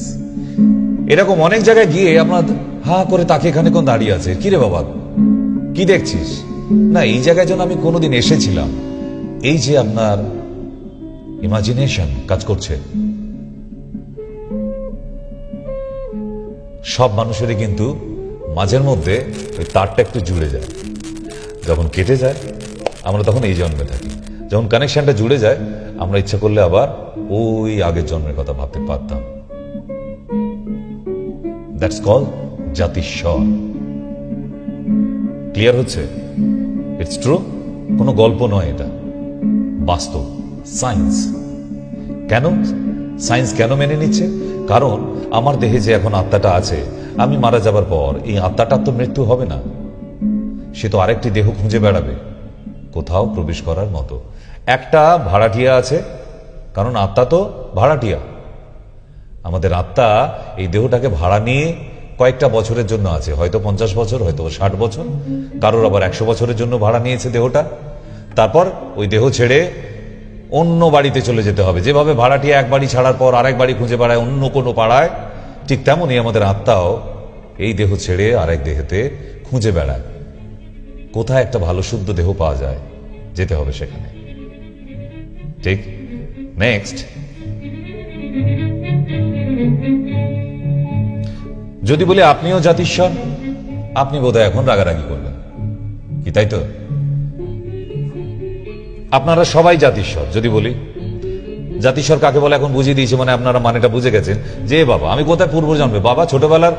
এরকম অনেক জায়গায় গিয়ে আপনার হা করে তাকে এখানে কোন দাঁড়িয়ে আছে, কি রে বাবা কি দেখছিস? না, এই জায়গায় যেন আমি কোনোদিন এসেছিলাম। এই যে আপনার ইমাজিনেশন কাজ করছে। সব মানুষেরই কিন্তু মাঝের মধ্যে ওই তারটা একটু জুড়ে যায়। যখন কেটে যায় আমরা তখন এই জন্মে থাকি, যখন কানেকশনটা জুড়ে যায় আমরা ইচ্ছা করলে আবার ওই আগের জন্মের কথা ভাবতে পারতাম। That's call Jaatishwar. ক্লিয়ার হচ্ছে? ইটস ট্রু, কোনো গল্প নয়, এটা বাস্তব, সায়েন্স। কেন সায়েন্স কেন মেনে নিচ্ছে? কারণ আমার দেহে যে এখন আত্মাটা আছে, আমি মারা যাবার পর এই আত্মাটার তো মৃত্যু হবে না, সে তো আরেকটি দেহ খুঁজে বেড়াবে কোথাও প্রবেশ করার মতো। একটা ভাড়াটিয়া আছে, কারণ আত্মা তো ভাড়াটিয়া। আমাদের আত্মা এই দেহটাকে ভাড়া নিয়ে কয়েকটা বছরের জন্য আছে, হয়তো 50 বছর, হয়তো 60 বছর, কারোর আবার 100 বছরের জন্য ভাড়া নিয়েছে দেহটা। তারপর ওই দেহ ছেড়ে অন্য বাড়িতে চলে যেতে হবে। যেভাবে ভাড়াটিয়া এক বাড়ি ছাড়ার পর আরেক বাড়ি খুঁজে বেড়ায় অন্য কোনো পাড়ায়, ঠিক তেমনই আমাদের আত্মাও এই দেহ ছেড়ে আরেক দেহেতে খুঁজে বেড়ায়। কোথায় একটা ভালো শুদ্ধ দেহ পাওয়া যায়, যেতে হবে সেখানে। ঠিক? নেক্সট, যদি বলি আপনিও জাতিস্বর, আপনি বোধহয় এখন রাগারাগি করবেন, কি তাই তো? আপনারা সবাই জাতিস্বর। যদি বলি জাতিস্বর কাকে বলে এখন বুঝিয়ে দিয়েছি, মানে আপনারা মানেটা বুঝে গেছেন যে বাবা আমি কোথায় পূর্ব জন্মে, বাবা ছোটবেলার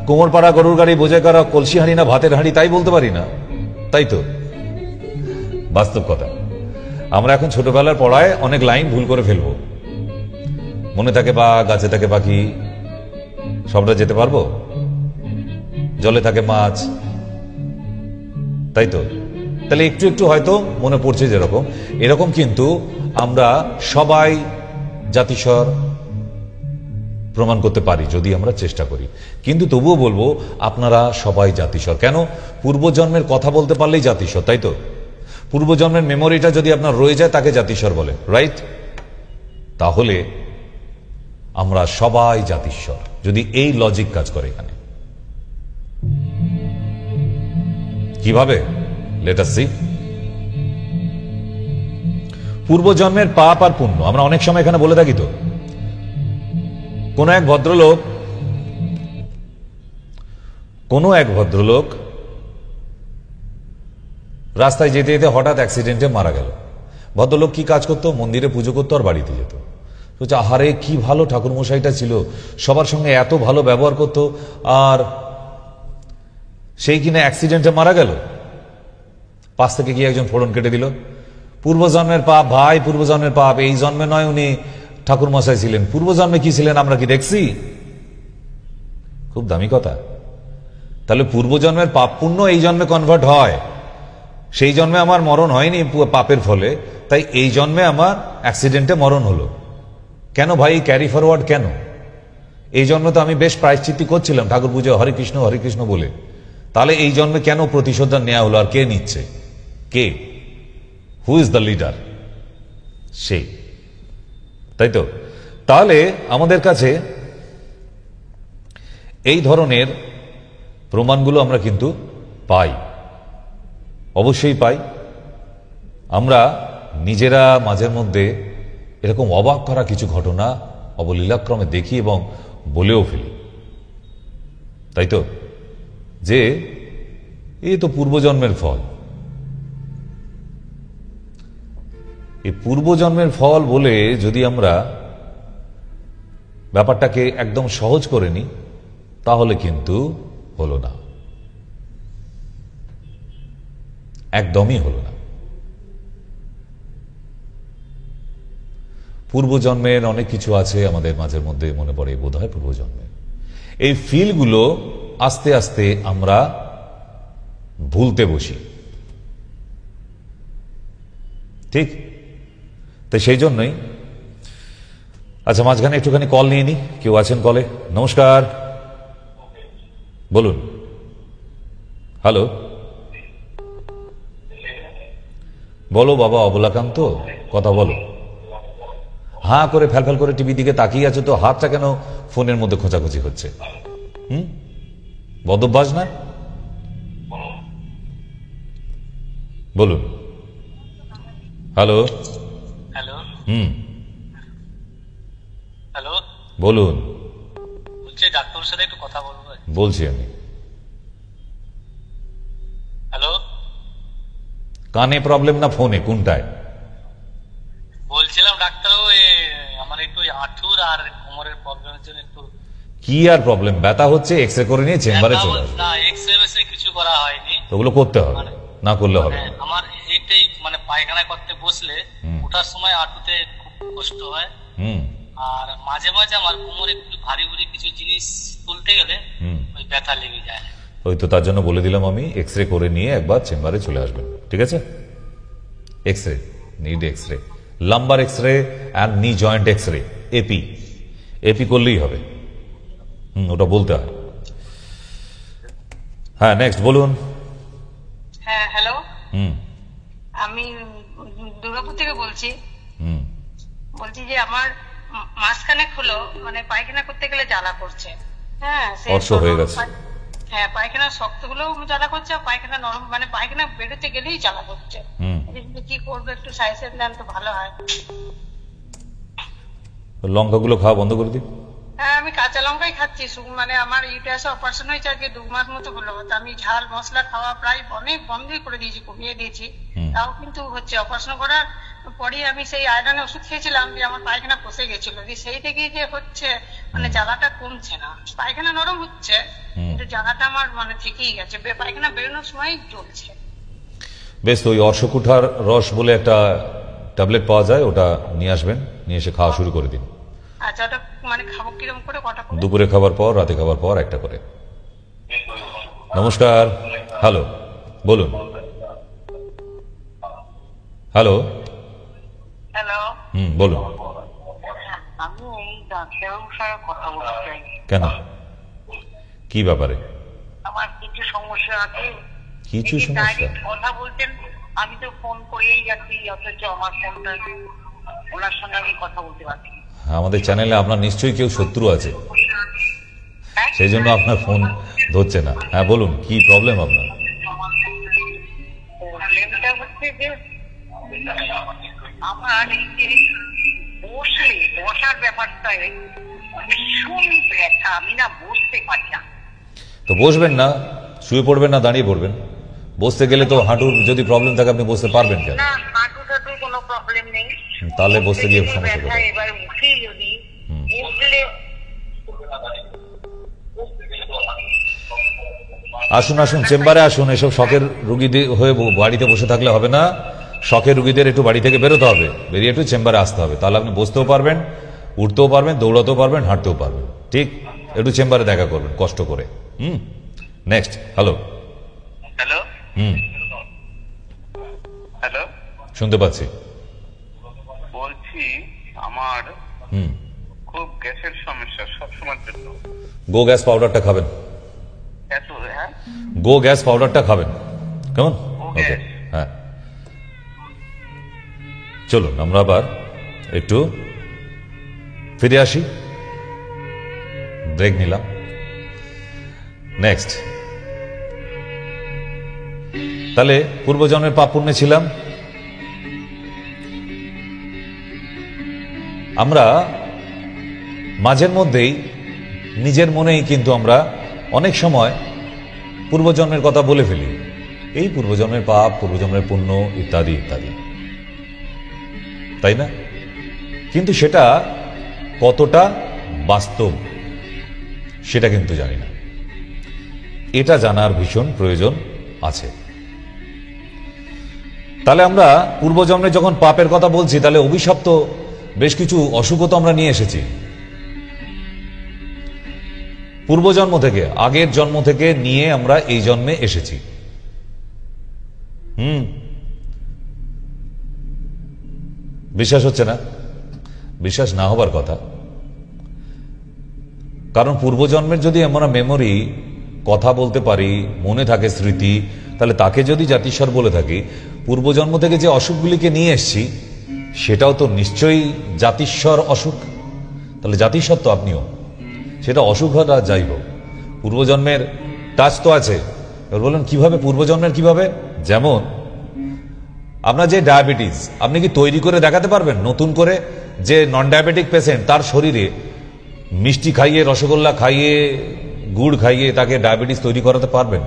কোমরপাড়া গরুর গাড়ি বোঝাই করা কলসি হাঁড়ি না ভাতের হাঁড়ি তাই বলতে পারি না, তাই তো? বাস্তব কথা, আমরা এখন ছোটবেলার পড়ায় অনেক লাইন ভুল করে ফেলবো। মনে থাকে বা গাছে থাকে পাখি, সবটা যেতে পারবো? জলে থাকে মাছ, তাই তো? তাহলে একটু একটু হয়তো মনে পড়ছে যেরকম, এরকম কিন্তু আমরা সবাই জাতিস্বর প্রমাণ করতে পারি যদি আমরা চেষ্টা করি। কিন্তু তবুও বলবো আপনারা সবাই জাতিস্বর। কেন? পূর্বজন্মের কথা বলতে পারলেই জাতিস্বর, তাই তো? পূর্বজন্মের মেমোরিটা যদি আপনার রয়ে যায় তাকে জাতিস্বর বলে, রাইট? তাহলে আমরা সবাই জাতিস্বর, যদি এই লজিক কাজ করে এখানে। কিভাবে? Let us see. পূর্বজন্মের পাপ আর পুণ্য আমরা অনেক সময় এখানে বলে থাকি। তো কোন এক ভদ্রলোক রাস্তায় যেতে যেতে হঠাৎ অ্যাক্সিডেন্টে মারা গেল। ভদ্রলোক কি কাজ করতো? মন্দিরে পুজো করতো আর বাড়িতে যেত। আহারে কি ভালো ঠাকুরমশাইটা ছিল, সবার সঙ্গে এত ভালো ব্যবহার করতো, আর সেই কিনা অ্যাক্সিডেন্টে মারা গেল। পাশ থেকে কি একজন ফোড়ন কেটে দিল। পূর্বজন্মের পাপ ভাই, পূর্বজন্মের পাপ। এই জন্মে নয় উনি ঠাকুরমশাই ছিলেন, পূর্বজন্মে কি ছিলেন আমরা কি দেখছি? খুব দামি কথা। তাহলে পূর্বজন্মের পাপ পুণ্য এই জন্মে কনভার্ট হয়। সেই জন্মে আমার মরণ হয়নি পাপের ফলে, তাই এই জন্মে আমার অ্যাক্সিডেন্টে মরণ হলো। কেন ভাই ক্যারি ফরওয়ার্ড কেন? এই জন্মে তো আমি বেশ প্রায়শ্চিত্তি করছিলাম ঠাকুর পুজো হরে কৃষ্ণ বলে। তাহলে এই জন্মে কেন প্রতিশোধ নেওয়া হলো? আর কে নিচ্ছে? কে? Who is the leader? সেই, তাই তো? তাহলে আমাদের কাছে এই ধরনের প্রমাণগুলো আমরা কিন্তু পাই, অবশ্যই পাই। আমরা নিজেরা মাঝের মধ্যে এরকম অবাক করা কিছু ঘটনা অবলীলাক্রমে দেখি এবং বলেও ফেলি, তাই তো? যে এই তো পূর্বজন্মের ফল। এই পূর্বজন্মের ফল বলে যদি আমরা ব্যাপারটাকে একদম সহজ করে নিই, তাহলে কিন্তু হলো না, একদমই হলো না। পূর্বজন্মের অনেক কিছু আছে আমাদের মাঝের মধ্যে, মনে পড়ে বোধহয় পূর্বজন্মের। এই ফিলগুলো আস্তে আস্তে আমরা ভুলতে বসি, ঠিক? তো সেই জন্যই আচ্ছা মাঝখানে একটুখানি কল নিয়ে নি। কেউ আছেন কলে? নমস্কার, বলুন। হ্যালো, বলো বাবা অবলাকান্ত, কথা বলো। হাঁ করে ফ্যাল করে টিভি দিকে তাকিয়ে আছো তো, হাতটা কেন ফোনের মধ্যে খোঁচাখুচি হচ্ছে? বদভ্যাস না? বলুন। হ্যালো হ্যালো হ্যালো বলুন। বলছি ডাক্তারের সাথে একটু কথা বলবো। বলছি আমি। হ্যালো, কানে প্রবলেম না ফোনে, কোনটায়? বলছিলাম ডাক্তার আমার একটু হাঁটুর আর কোমরের প্রবলেমের জন্য একটু। কি আর প্রবলেম? ব্যথা হচ্ছে, এক্সরে করে নিয়ে চেম্বারে চলে আসবে। না, এক্সরে কিছু করা হয়নি, ওগুলো করতে হবে, না করলে হবে। আমার এইটাই মানে পায়খানা করতে বসলে ওঠার সময় হাঁটুতে খুব কষ্ট হয়, আর মাঝে মাঝে আমার কোমরে একটু ভারী ভারী কিছু জিনিস তুলতে গেলে ওই ব্যথা লেগে যায়। ওই তো তার জন্য বলে দিলাম আমি, এক্সরে করে নিয়ে একবার চেম্বারে চলে আসবেন, ঠিক আছে? X ray, need x ray, lumbar x ray and knee joint x ray, AP করলেই হবে। ওটা বলতে হয়। হ্যাঁ, নেক্সট বলুন। হ্যাঁ হ্যালো, আমি দুর্গাপুর থেকে বলছি। বলছি যে আমার মাসখানেক হলো মানে পায়খানা করতে গেলে জ্বালা করছে। হ্যাঁ, অর্শ হয়ে গেছে। হ্যাঁ, পায়খানা শক্ত হলেও জ্বালা করছে, পায়খানা নরম মানে পায়খানা বেরোতে গেলেই জ্বালা করছে। কি করবো, একটু সাজেশন দেন তো ভালো হয়। লঙ্কাগুলো খাওয়া বন্ধ করে দিন। হ্যাঁ, আমি কাঁচা লঙ্কাই খাচ্ছি। মানে আমার ইউটারাসে অপারেশন হয়েছে আজকে 2 মাস মতো হলো। আমি ঝাল মশলা খাওয়া প্রায় অনেক বন্ধই করে দিয়েছি, কমিয়ে দিয়েছি। তাও কিন্তু হচ্ছে। অপারেশন করার পরে আমি সেই আয়রনের ওষুধ খেয়েছিলাম, যে আমার পায়খানা পচে গেছিল, সেই থেকেই যে হচ্ছে মানে জ্বালাটা কমছে না। পায়খানা নরম হচ্ছে কিন্তু জ্বালাটা আমার মানে থেকেই গেছে, পায়খানা বেরোনোর সময় চলছে। বেশ, তো ওই অর্শকুঠার রস বলে একটা ট্যাবলেট পাওয়া যায়, ওটা নিয়ে আসবেন, নিয়ে এসে খাওয়া শুরু করে দিন। আচ্ছা, ওটা মানে খাবো কিরকম করে? কটা করে? দুপুরে খাবার পর, রাতে খাবার পর একটা করে। নমস্কার, হ্যালো, বলুন। হ্যালো হ্যালো, বলুন। আমি এই ডাক্তারবাবুর সাথে কথা বলতে চাই। কেন, কি ব্যাপারে? আমার কিছু সমস্যা আছে। কিছু সমস্যা? ডাইরেক্ট কথা বলছেন, আমি তো ফোন করেই যাচ্ছি, অথচ আমার ফোনটা ওনার সঙ্গে আমি কথা বলতে পারছি। আমাদের চ্যানেলে আপনার নিশ্চয়ই কেউ শত্রু আছে, সেই জন্য আপনার ফোন ধরছে না। হ্যাঁ বলুন, কি প্রবলেম আপনার? প্রবলেমটা হচ্ছে যে আমার এই যে বসার ব্যাপারটা ভীষণ ব্যথা, আমি না বসতে পারি না। তো বসবেন না, শুয়ে পড়বেন না দাঁড়িয়ে পড়বেন? বসতে গেলে তো হাঁটুর যদি প্রবলেম থাকে আপনি বসতে পারবেন কেন? না, হাঁটু টাটুর কোনো প্রবলেম নেই। তাহলে বসতে গিয়ে সমস্যা ব্যথা, কোথায়? এবার উঠে যদি উঠলে আসুন আসুন, চেম্বারে আসুন। এসব শখের রুগী হয়ে বাড়িতে বসে থাকলে হবে না। শখের রুগীদের একটু বাড়ি থেকে বেরোতে হবে, বেরিয়ে একটু চেম্বারে আসতে হবে। তাহলে আপনি বসতেও পারবেন, উঠতেও পারবেন, দৌড়াতেও পারবেন, হাঁটতেও পারবেন। ঠিক, একটু চেম্বারে দেখা করবেন কষ্ট করে। নেক্সট। হ্যালো। হ্যালো হ্যালো, শুনতে পাচ্ছি। বলছি আমার খুব গ্যাসের সমস্যা সবসময়ের জন্য। গো গ্যাস পাউডারটা খাবেন। এত? হ্যাঁ, গো গ্যাস পাউডারটা খাবেন, কেমন? ওকে, গ্যাস। হ্যাঁ। চলুন আমরা আবার একটু ফিরে আসি। ব্রেক নিলাম। নেক্সট। তাহলে পূর্বজন্মের পাপ পুণ্যে ছিলাম আমরা। মাঝের মধ্যেই নিজের মনেই কিন্তু আমরা অনেক সময় পূর্বজন্মের কথা বলে ফেলি, এই পূর্বজন্মের পাপ, পূর্বজন্মের পুণ্য ইত্যাদি ইত্যাদি, তাই না? কিন্তু সেটা কতটা বাস্তব সেটা কিন্তু জানি না। এটা জানার ভীষণ প্রয়োজন আছে। তাহলে আমরা পূর্বজন্মে যখন পাপের কথা বলছি, তাহলে অভিশপ্ত বেশ কিছু অসুখও তো আমরা নিয়ে এসেছি পূর্বজন্ম থেকে, আগের জন্ম থেকে নিয়ে আমরা এই জন্মে এসেছি। বিশ্বাস হচ্ছে না? বিশ্বাস না হবার কথা, কারণ পূর্বজন্মের যদি আমরা মেমোরি, কথা বলতে পারি, মনে থাকে স্মৃতি, তাহলে তাকে যদি জাতিস্বর বলে থাকি, পূর্বজন্ম থেকে যে অসুখগুলিকে নিয়ে এসছি সেটাও তো নিশ্চয়ই জাতিস্বর অসুখ। তাহলে জাতিস্বর তো আপনিও, সেটা অসুখ হোক আর যাই হোক, পূর্বজন্মের টাচ তো আছে। এবার বলুন কিভাবে? পূর্বজন্মের কিভাবে? যেমন আপনার যে ডায়াবেটিস, আপনি কি তৈরি করে দেখাতে পারবেন নতুন করে? যে নন ডায়াবেটিক পেশেন্ট, তার শরীরে মিষ্টি খাইয়ে, রসগোল্লা খাইয়ে, গুড় খাইয়ে তাকে ডায়াবেটিস তৈরি করাতে পারবেন?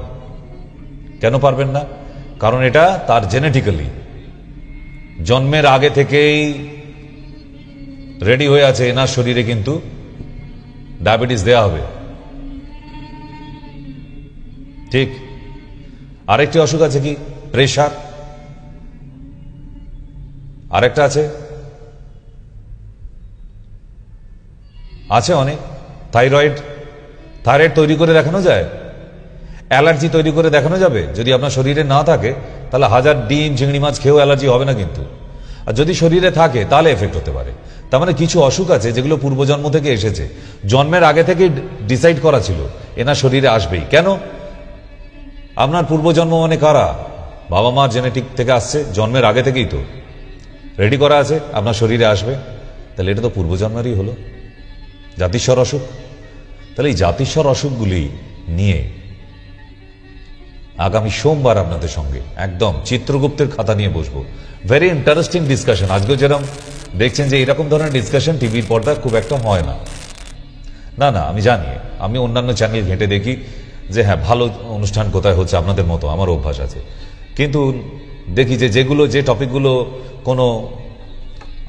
কেন পারবেন না? কারণ এটা তার জেনেটিক্যালি জন্মের আগে থেকেই রেডি হয়ে আছে, এনার শরীরে কিন্তু ডায়াবেটিস দেয়া হবে। ঠিক। আরেকটি অসুখ আছে কি? প্রেশার। আরেকটা আছে অনেক, থাইরয়েড। থাইরয়েড তৈরি করে দেখানো যায়? অ্যালার্জি তৈরি করে দেখানো যাবে? যদি আপনার শরীরে না থাকে তাহলে 1000 ডিম চিংড়ি মাছ খেয়েও অ্যালার্জি হবে না কিন্তু। আর যদি শরীরে থাকে তাহলে এফেক্ট হতে পারে। তার মানে কিছু অসুখ আছে যেগুলো পূর্বজন্ম থেকে এসেছে, জন্মের আগে থেকে ডিসাইড করা ছিল এনার শরীরে আসবেই। কেন? আপনার পূর্বজন্ম মানে কারা? বাবা মা জেনেটিক থেকে আসছে, জন্মের আগে থেকেই তো রেডি করা আছে আপনার শরীরে আসবে। তাহলে এটা তো পূর্বজন্মেরই হলো জাতিস্বর অসুখ। তাহলে এই জাতিস্বর অসুখগুলি নিয়ে আগামী সোমবার আপনাদের সঙ্গে একদম চিত্রগুপ্তের খাতা নিয়ে বসবো। Very interesting discussion. আজকে যেরকম দেখছেন যে এরকম ধরনের ডিসকাশন টিভির পর্দা খুব একটা হয় না। না, আমি জানি, আমি অন্যান্য চ্যানেল ঘেঁটে দেখি যে হ্যাঁ ভালো অনুষ্ঠান কোথায় হচ্ছে, আপনাদের মতো আমার অভ্যাস আছে। কিন্তু দেখি যে টপিকগুলো কোনো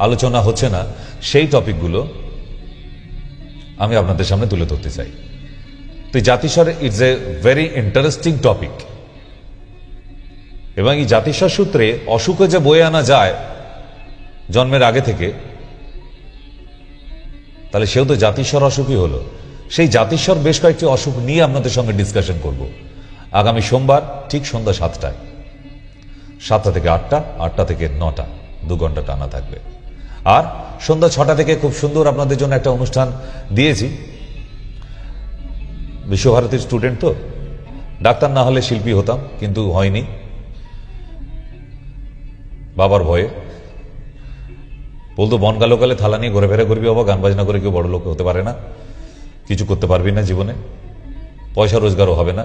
আলোচনা হচ্ছে না, সেই টপিকগুলো আমি আপনাদের সামনে তুলে ধরতে চাই। তো জাতিস্বর it's a very interesting topic, এবং এই জাতিস্বর সূত্রে অসুখে যে বয়ে আনা যায় জন্মের আগে থেকে, তাহলে সেও তো জাতিস্বর অসুখই হলো। সেই জাতিস্বর বেশ কয়েকটি অসুখ নিয়ে আপনাদের সঙ্গে ডিসকাশন করব আগামী সোমবার ঠিক সন্ধ্যা 7টায়। 7টা থেকে 8টা, 8টা থেকে 9টা, 2 ঘন্টা টানা থাকবে। আর সন্ধ্যা 6টা থেকে খুব সুন্দর আপনাদের জন্য একটা অনুষ্ঠান দিয়েছি। বিশ্বভারতীর স্টুডেন্ট তো, ডাক্তার না হলে শিল্পী হতাম, কিন্তু হয়নি বাবার ভয়ে। বলতো বনগালোকালে থালা নিয়ে ঘুরে ফেরা করবি বাবা, গান বাজনা করে কেউ বড় লোক হতে পারে না, কিছু করতে পারবি না জীবনে, পয়সা রোজগারও হবে না,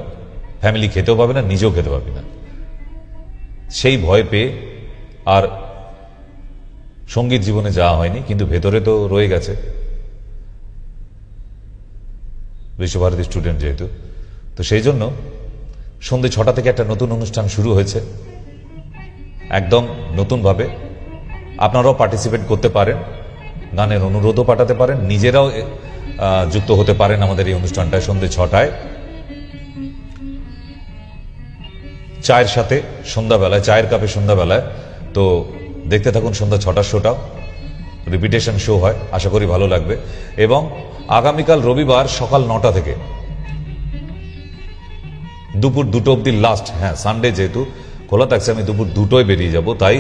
ফ্যামিলি খেতেও পাবে না, নিজেও খেতে পারবি না। সেই ভয় পেয়ে আর সঙ্গীত জীবনে যাওয়া হয়নি, কিন্তু ভেতরে তো রয়ে গেছে, বিশ্বভারতী স্টুডেন্ট যেহেতু। তো সেই জন্য সন্ধ্যে 6টা থেকে একটা নতুন অনুষ্ঠান শুরু হয়েছে, একদম নতুনভাবে। আপনারাও পার্টিসিপেট করতে পারেন, গানের অনুরোধও পাঠাতে পারেন, নিজেরাও যুক্ত হতে পারেন আমাদের এই অনুষ্ঠানটায় সন্ধ্যে 6টায়, চায়ের সাথে সন্ধ্যাবেলায়, চায়ের কাপে সন্ধ্যাবেলায়। তো দেখতে থাকুন সন্ধ্যা 6টার শোটাও, রিপিটেশন শো হয়, আশা করি ভালো লাগবে। এবং আগামীকাল রবিবার সকাল 9টা থেকে দুপুর 2টো অব্দি লাস্ট। হ্যাঁ, সানডে যেহেতু খোলা থাকছে, আমি দুপুর 2টোয় বেরিয়ে যাব। তাই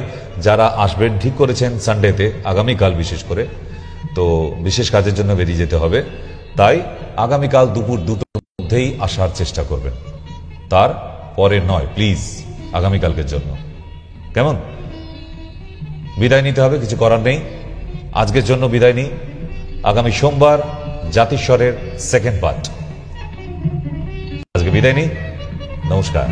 যারা আসবেন ঠিক করেছেন সানডেতে, আগামীকাল বিশেষ করে, তো বিশেষ কাজের জন্য বেরিয়ে যেতে হবে, তাই আগামীকাল দুপুর 2টোর মধ্যেই আসার চেষ্টা করবেন, তার পরে নয় প্লিজ, আগামীকালকের জন্য। কেমন? বিদায় নিতে হবে, কিছু করার নেই, আজকের জন্য বিদায় নিই। আগামী সোমবার জাতিস্বরের সেকেন্ড পার্ট। আজকে বিদায় নিই, নমস্কার।